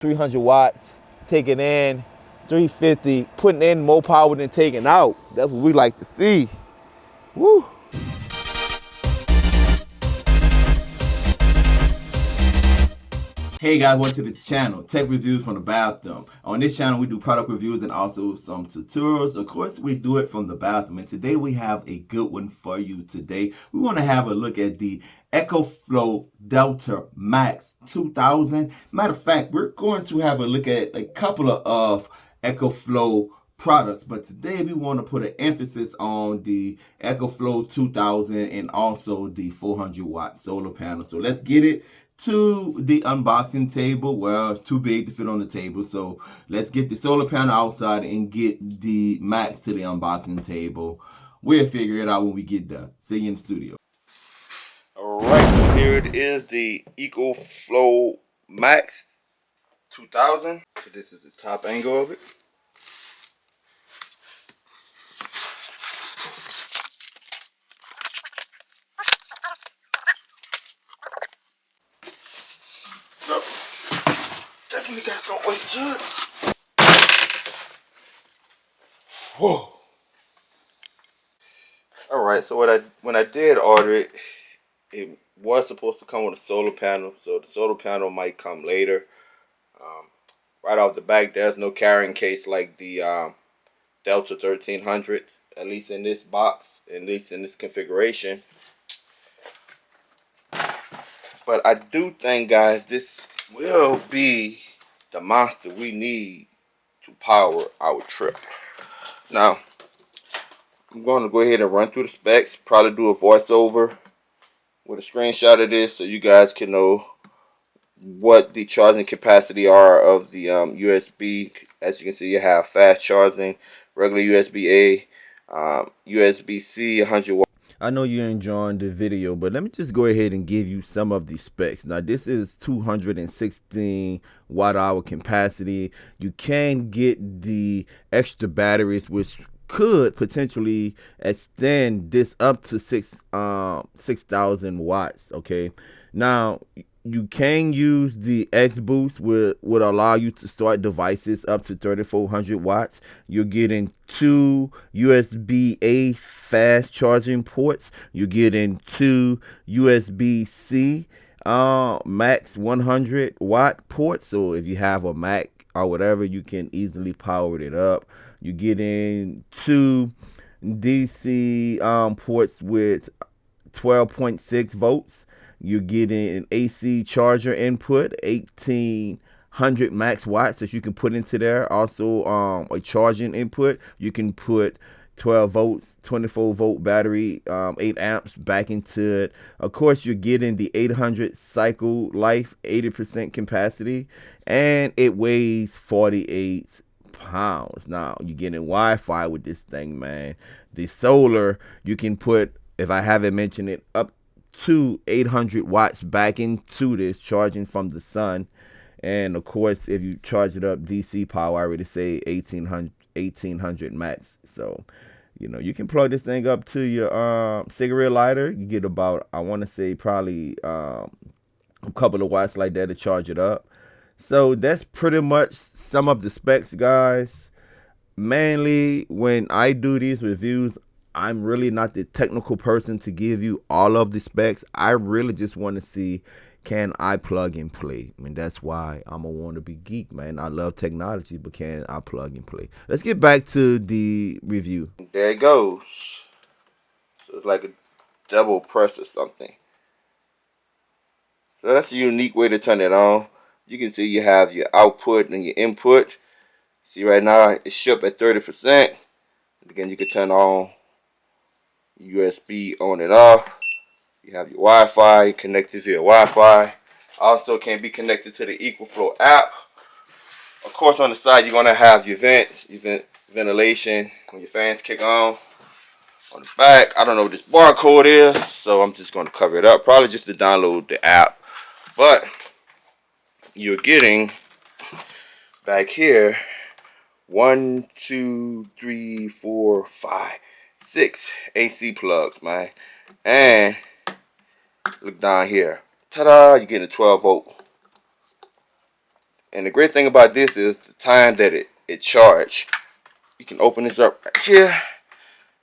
300 watts, taking in 350, putting in more power than taking out. That's what we like to see. Woo. Hey guys, welcome to the channel, Tech Reviews from the Bathroom. On this channel, we do product reviews and also some tutorials. Of course, we do it from the bathroom. And today we have a good one for you today. We want to have a look at the Ecoflow Delta Max 2000. Matter of fact, we're going to have a look at a couple of Ecoflow products, but today we want to put an emphasis on the Ecoflow 2000 and also the 400 watt solar panel. So let's get it to the unboxing table. Well, it's too big to fit on the table, so let's get the solar panel outside and get the Max to the unboxing table. We'll figure it out when we get there. See you in the studio. Alright, so here it is, the Ecoflow Max 2000. So this is the top angle of it. Definitely got some weight to it. Whoa. Alright, so when I did order it, it was supposed to come with a solar panel, so the solar panel might come later. Right off the back, there's no carrying case like the Delta 1300, at least in this box, at least in this configuration. But I do think, guys, this will be the monster we need to power our trip. Now, I'm going to go ahead and run through the specs, probably do a voiceover with a screenshot of this so you guys can know what the charging capacity are of the USB. As you can see, you have fast charging, regular USB-A, USB-C, 100 watt. I know you're enjoying the video, but let me just go ahead and give you some of the specs. Now, this is 216 watt hour capacity. You can get the extra batteries, which could potentially extend this up to 6,000 watts. Okay, now you can use the X Boost, would allow you to start devices up to 3,400 watts. You're getting 2 USB-A fast charging ports. You're getting 2 USB-C max 100 watt ports. So if you have a Mac or whatever, you can easily power it up. You're getting 2 DC ports with 12.6 volts. You're getting an AC charger input, 1800 max watts that you can put into there. Also, a charging input. You can put 12 volts, 24 volt battery, 8 amps back into it. Of course, you're getting the 800 cycle life, 80% capacity, and it weighs 48 pounds. Now, you're getting Wi-Fi with this thing, man. The solar, you can put, if I haven't mentioned it, up to 800 watts back into this, charging from the sun. And of course, if you charge it up DC power, I already say 1800 max. So, you know, you can plug this thing up to your cigarette lighter. You get about, I want to say, probably a couple of watts like that to charge it up. So that's pretty much some of the specs, guys. Mainly when I do these reviews, I'm really not the technical person to give you all of the specs. I really just want to see, can I plug and play? I mean, that's why I'm a wannabe geek, man. I love technology, but can I plug and play? Let's get back to the review. There it goes. So it's like a double press or something. So that's a unique way to turn it on. You can see you have your output and your input. See right now it's shipped at 30%. Again, you can turn on USB on and off. You have your Wi-Fi connected to your Wi-Fi. Also can be connected to the Ecoflow app. Of course, on the side you're gonna have your vents, your ventilation when your fans kick on. On the back, I don't know what this barcode is, so I'm just gonna cover it up. Probably just to download the app. But you're getting back here 1, 2, 3, 4, 5, 6 AC plugs, man. And look down here. Ta-da! You're getting a 12 volt And the great thing about this is the time that it charge. You can open this up right here,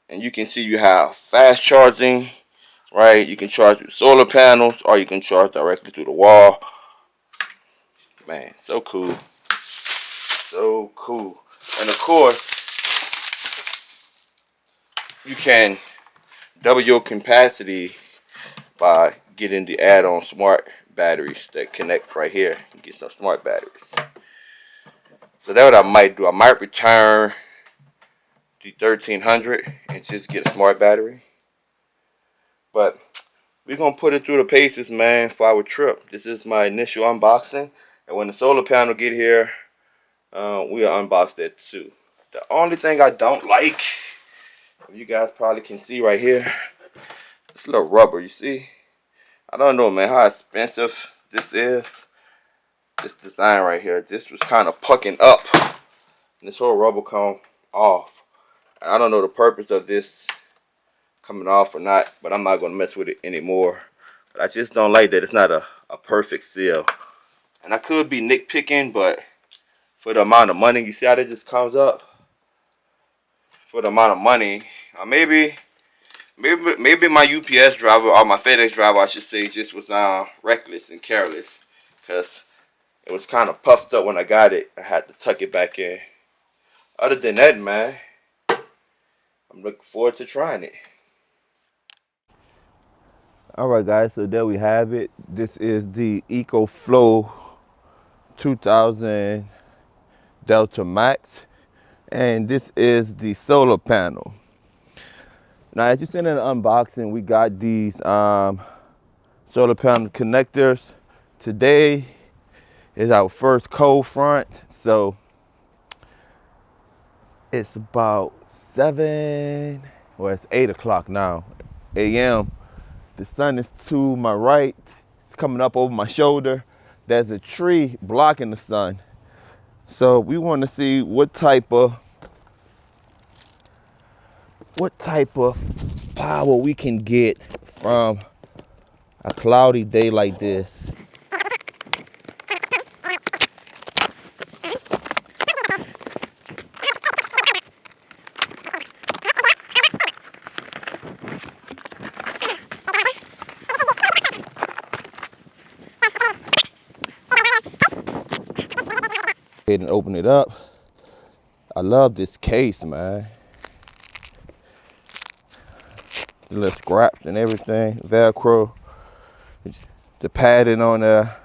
and you can see you have fast charging, right? You can charge with solar panels, or you can charge directly through the wall. Man, so cool. So cool. And of course, you can double your capacity by getting the add-on smart batteries that connect right here. You get some smart batteries. So that's what I might do. I might return the 1300 and just get a smart battery. But we're going to put it through the paces, man, for our trip. This is my initial unboxing. And when the solar panel get here, we'll unbox that too. The only thing I don't like, you guys probably can see right here, this little rubber, you see? I don't know, man, how expensive this is. This design right here, this was kind of pucking up. And this whole rubber come off. I don't know the purpose of this coming off or not, but I'm not going to mess with it anymore. But I just don't like that it's not a perfect seal. And I could be nitpicking, but for the amount of money, you see how that just comes up? For the amount of money, maybe my UPS driver, or my FedEx driver, I should say, just was reckless and careless. Because it was kind of puffed up when I got it. I had to tuck it back in. Other than that, man, I'm looking forward to trying it. Alright guys, so there we have it. This is the Ecoflow 2000 Delta Max. And this is the solar panel. Now as you seen in the unboxing, we got these solar panel connectors. Today is our first cold front. So it's about 8 o'clock now, a.m. The sun is to my right. It's coming up over my shoulder. There's a tree blocking the sun. So we want to see what type of power we can get from a cloudy day like this. Go ahead and open it up. I love this case, man. The little scraps and everything, Velcro, the padding on there.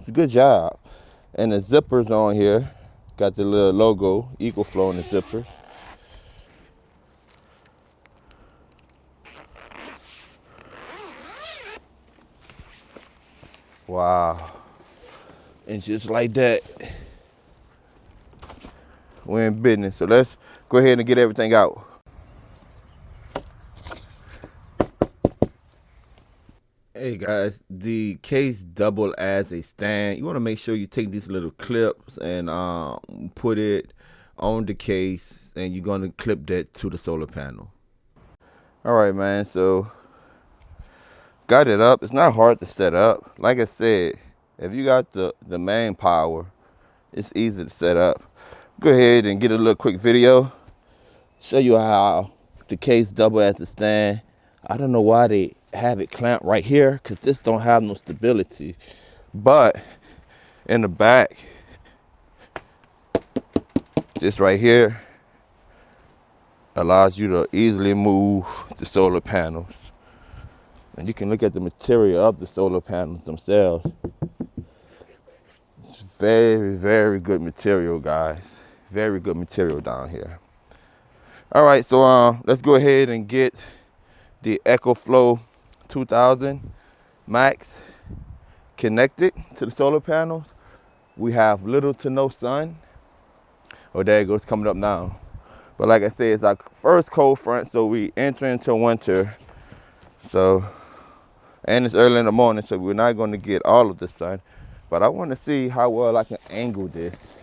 It's a good job. And the zippers on here, got the little logo, Ecoflow, in the zippers. Wow. And just like that, we're in business. So let's go ahead and get everything out. Hey guys, the case double as a stand. You want to make sure you take these little clips and put it on the case, and you're going to clip that to the solar panel. All right, man, so got it up. It's not hard to set up. Like I said, if you got the main power, it's easy to set up. Go ahead and get a little quick video, show you how the case double as a stand. I don't know why they have it clamped right here, because this don't have no stability. But in the back, this right here allows you to easily move the solar panels. And you can look at the material of the solar panels themselves. It's very, very good material, guys. Very good material down here. All right, so let's go ahead and get the Ecoflow 2000 Max connected to the solar panels. We have little to no sun. Oh, there it goes, coming up now. But like I said, it's our first cold front, so we enter into winter. So, and it's early in the morning, so we're not going to get all of the sun. But I want to see how well I can angle this.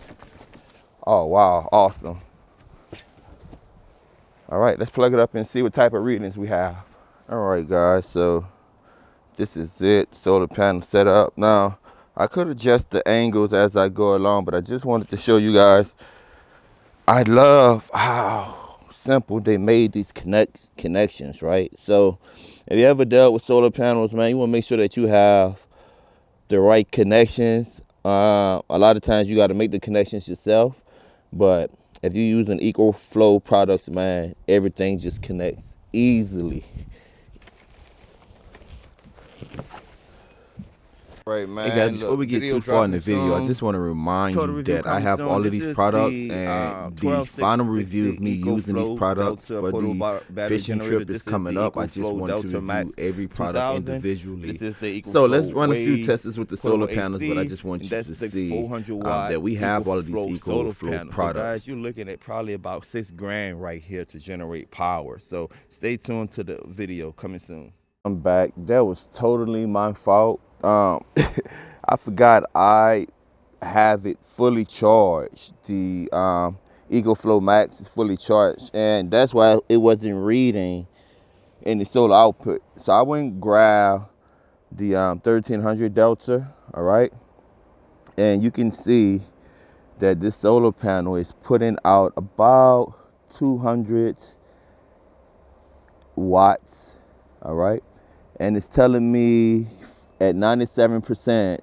Oh, wow, awesome. All right, let's plug it up and see what type of readings we have. All right, guys, so This is it, solar panel set up. Now, I could adjust the angles as I go along, but I just wanted to show you guys. I love how simple they made these connections, right? So, if you ever dealt with solar panels, man, you want to make sure that you have the right connections. A lot of times you got to make the connections yourself, but if you use an Ecoflow products, man, everything just connects easily. Right, man. Hey guys, before we get too far in the video, I just want to remind you that I have all of these products, and the final review of me using these products for the fishing trip is coming up. I just want to review every product individually. So let's run a few tests with the solar panels, but I just want you to see that we have all of these Ecoflow products. So guys, you're looking at probably about $6,000 right here to generate power. So stay tuned to the video coming soon. I'm back. That was totally my fault. I forgot I have it fully charged. The Ecoflow Max is fully charged, and that's why it wasn't reading in the solar output. So I went and grabbed the 1300 Delta, all right? And you can see that this solar panel is putting out about 200 watts, all right? And it's telling me at 97%,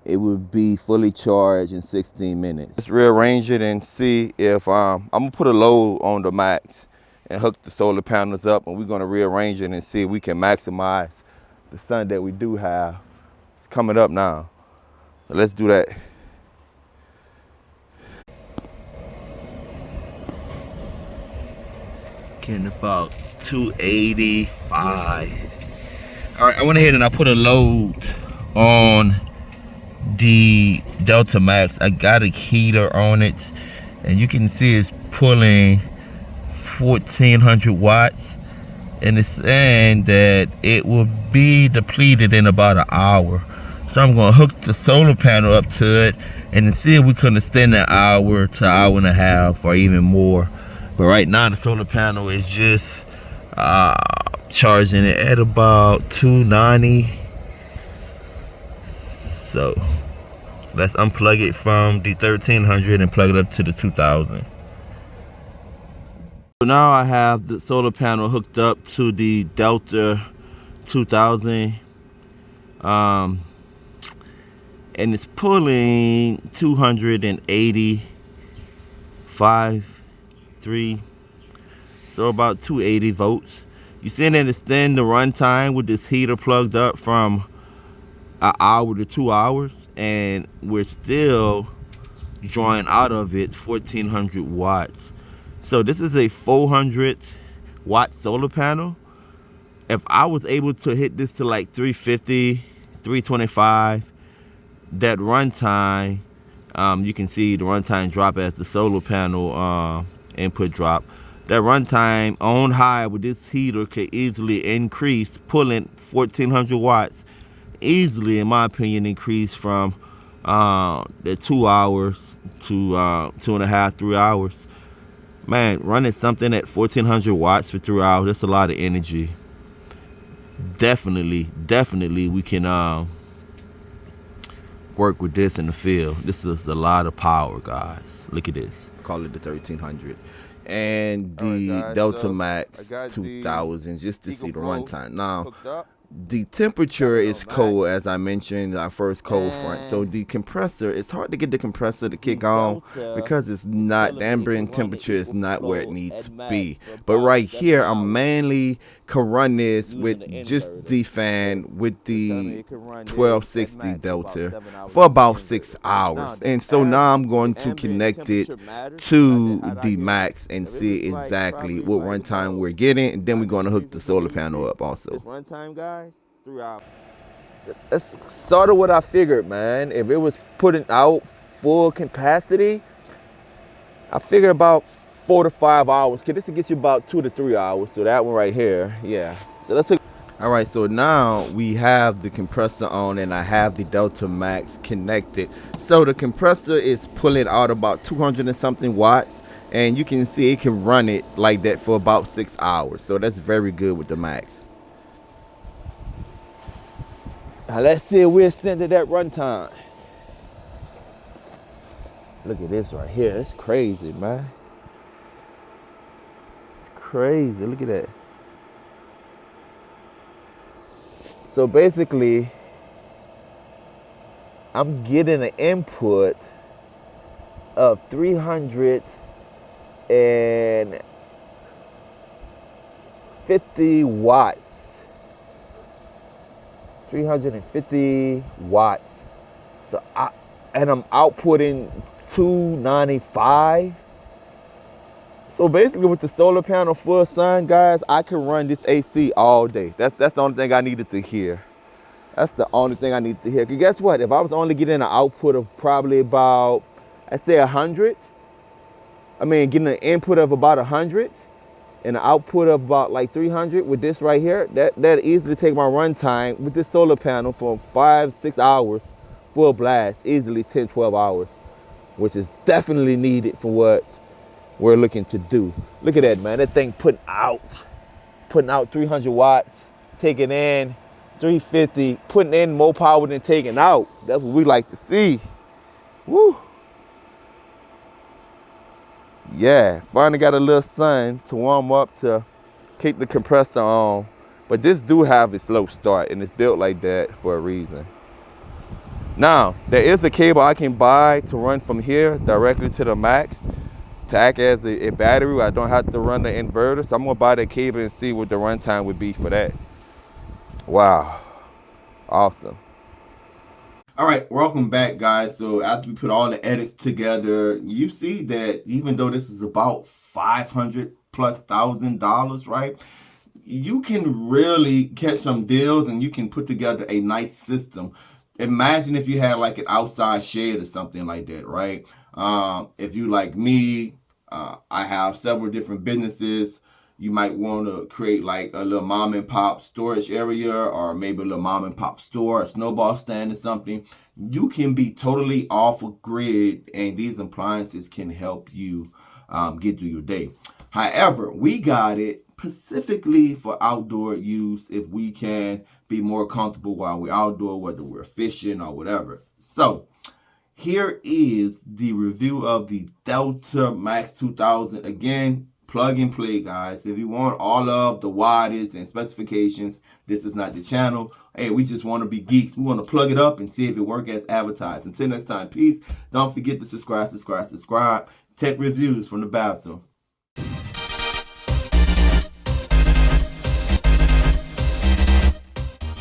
it would be fully charged in 16 minutes. Let's rearrange it and see if, I'm gonna put a load on the Max and hook the solar panels up, and we're gonna rearrange it and see if we can maximize the sun that we do have. It's coming up now. So let's do that. Getting about 285. All right, I went ahead and I put a load on the Delta Max. I got a heater on it, and you can see it's pulling 1400 watts, and it's saying that it will be depleted in about an hour. So I'm gonna hook the solar panel up to it and see if we can extend an hour to an hour and a half or even more. But right now the solar panel is just charging it at about 290. So let's unplug it from the 1300 and plug it up to the 2000. So now I have the solar panel hooked up to the Delta 2000, and it's pulling 285.3, so about 280 volts. You see that extend the runtime with this heater plugged up from an hour to 2 hours, and we're still drawing out of it 1400 watts. So this is a 400 watt solar panel. If I was able to hit this to like 350, 325, that runtime, you can see the runtime drop as the solar panel input drop. That runtime on high with this heater could easily increase, pulling 1400 watts, easily, in my opinion, increase from the 2 hours to 2.5, 3 hours. Man, running something at 1400 watts for 3 hours, that's a lot of energy. Definitely we can work with this in the field. This is a lot of power, guys. Look at this. Call it the 1300. And the Delta Max 2000, just to see the runtime. Now, the temperature is cold, as I mentioned, our first cold front. So the compressor, it's hard to get the compressor to kick on because it's not, the ambient temperature is not where it needs to be. But right here, I'm mainly can run this with just the fan with the 1260 Delta for about 6 hours. And so now I'm going to connect it to the Max and see exactly what runtime we're getting. And then we're going to hook the solar panel up also. Runtime, guys, 3 hours. That's sort of what I figured, man. If it was putting out full capacity, I figured about 4 to 5 hours. Cause this gets you about 2 to 3 hours. So that one right here, yeah. So let's look. All right, so now we have the compressor on and I have the Delta Max connected. So the compressor is pulling out about 200 and something watts, and you can see it can run it like that for about 6 hours. So that's very good with the Max. Now let's see if we extended that runtime. Look at this right here. It's crazy, man. It's crazy. Look at that. So basically, I'm getting an input of 350 watts. 350 watts. So I'm outputting 295. So basically with the solar panel full sun, guys, I can run this AC all day. That's the only thing I needed to hear. That's the only thing I needed to hear. Because guess what? If I was only getting an output of probably about, I'd say 100, getting an input of about 100 and an output of about like 300 with this right here, that easily take my run time with this solar panel for 5-6 hours full blast, easily 10-12 hours, which is definitely needed for what we're looking to do. Look at that, man. That thing putting out 300 watts, taking in 350, putting in more power than taking out. That's what we like to see. Woo. Yeah, finally got a little sun to warm up to keep the compressor on. But this do have a slow start, and it's built like that for a reason. Now, there is a cable I can buy to run from here directly to the max to act as a battery where I don't have to run the inverter. So I'm gonna buy that cable and see what the runtime would be for that. Wow, awesome. All right, welcome back, guys. So after we put all the edits together, you see that even though this is about $500,000+, right? You can really catch some deals and you can put together a nice system. Imagine if you had like an outside shed or something like that, right? If you like me, I have several different businesses. You might want to create like a little mom and pop storage area, or maybe a little mom and pop store, a snowball stand or something. You can be totally off of grid, and these appliances can help you get through your day. However, we got it specifically for outdoor use if we can be more comfortable while we're outdoor, whether we're fishing or whatever. So here is the review of the Delta Max 2000. Again, plug and play, guys. If you want all of the wattage and specifications, this is not the channel. Hey, we just want to be geeks. We want to plug it up and see if it works as advertised. Until next time, peace. Don't forget to subscribe. Tech reviews from the bathroom.